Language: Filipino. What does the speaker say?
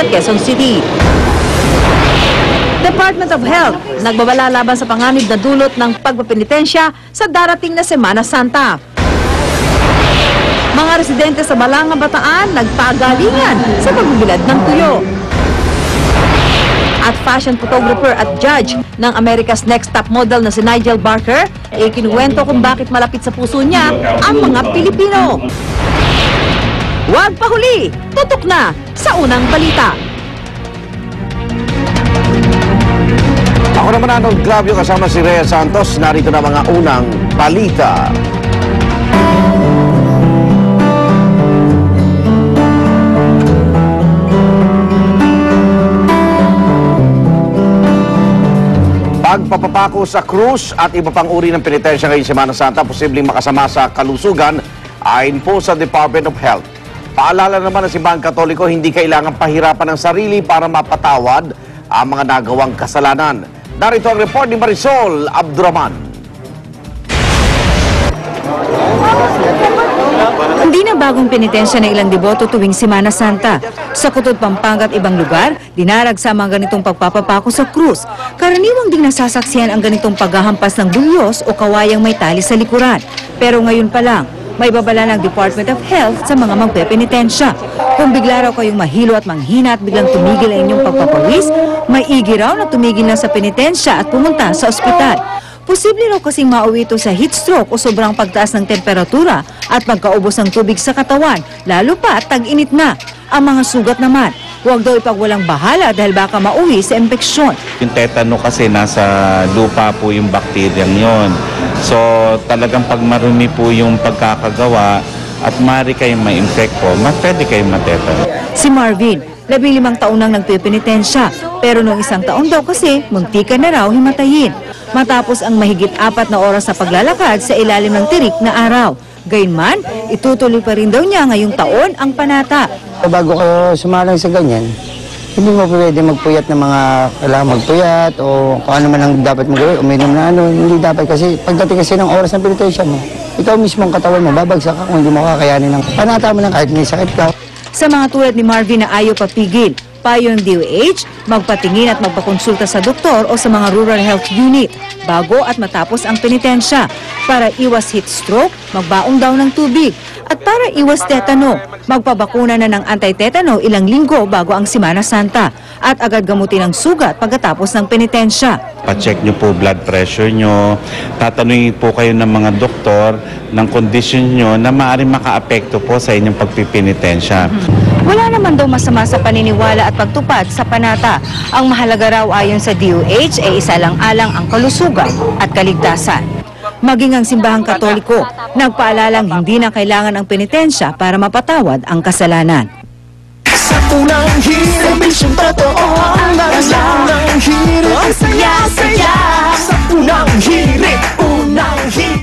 sa Quezon City. Department of Health, nagbabala laban sa panganib na dulot ng pagpapenitensya sa darating na Semana Santa. Mga residente sa Balanga, Bataan, nagpagalingan sa pagbibilad ng tuyo. At fashion photographer at judge ng America's Next Top Model na si Nigel Barker, kinuwento kung bakit malapit sa puso niya ang mga Pilipino. Huwag pahuli! Tutok na sa unang balita. Ako naman Arnold Glavio kasama si Rhea Santos. Narito na mga unang balita. Pagpapapako sa krus at iba pang uri ng penitensya ngayong Semana Santa posibleng makasama sa kalusugan ayon po sa Department of Health. Paalala naman ng Simbahang Katoliko, hindi kailangan pahirapan ng sarili para mapatawad ang mga nagawang kasalanan. Narito ang report ni Marisol Abduraman. Hindi na bagong penitensya na ilang deboto tuwing Semana Santa. Sa Kutod, Pampanga at ibang lugar, dinaragsa ang ganitong pagpapapako sa krus. Karaniwang ding nasasaksihan ang ganitong paghahampas ng bulyos o kawayang may tali sa likuran. Pero ngayon pa lang, may babala ng Department of Health sa mga magpepenitensya. Kung bigla raw kayong mahilo at manghina at biglang tumigil ang inyong pagpapawis, may igi raw na tumigil na sa penitensya at pumunta sa ospital. Posible raw kasing mauwi ito sa heat stroke o sobrang pagtaas ng temperatura at pagkaubos ng tubig sa katawan, lalo pa tag-init na. Ang mga sugat naman, huwag daw ipagwalang bahala dahil baka mauwi sa impeksyon. Yung tetano kasi nasa lupa po yung bakteryang yon. So talagang pag marumi po yung pagkakagawa at maaari kayong ma-infect po, pwede kayong matetano. Si Marvin, 15 taon nang nagpipenitensya, pero noong isang taon daw kasi muntika na raw himatayin. Matapos ang mahigit 4 na oras na paglalakad sa ilalim ng tirik na araw. Gayunman, itutuloy pa rin daw niya ngayong taon ang panata. Bago ka sumalang sa ganyan, hindi mo pwede magpuyat ng mga kailangan magpuyat o kung ano man ang dapat mo gawin, uminom na ano, hindi dapat kasi pagdating kasi ng oras ng penitensya mo, ikaw mismo ang katawan mo, babagsak ka kung hindi mo kakayanin ng panata mo ng kahit may sakit ka. Sa mga tulad ni Marvin na ayaw papigil, payo ng DOH, magpatingin at magpakonsulta sa doktor o sa mga rural health unit bago at matapos ang penitensya. Para iwas heat stroke, magbaong daw ng tubig. At para iwas tetano, magpabakuna na ng anti-tetano ilang linggo bago ang Semana Santa at agad gamutin ang sugat pagkatapos ng penitensya. Pa-check nyo po blood pressure nyo, tatanungin po kayo ng mga doktor ng kondisyon nyo na maaaring makaapekto po sa inyong pagpipinitensya. Wala naman daw masama sa paniniwala at pagtupad sa panata. Ang mahalaga raw ayon sa DOH ay isalang-alang ang kalusugan at kaligtasan. Maging ang Simbahang Katoliko, nagpaalalang hindi na kailangan ang penitensya para mapatawad ang kasalanan. Sa unang hirit, misyong totoo ang unang hirit. Ang saya-saya. Sa unang hirit, unang hirit.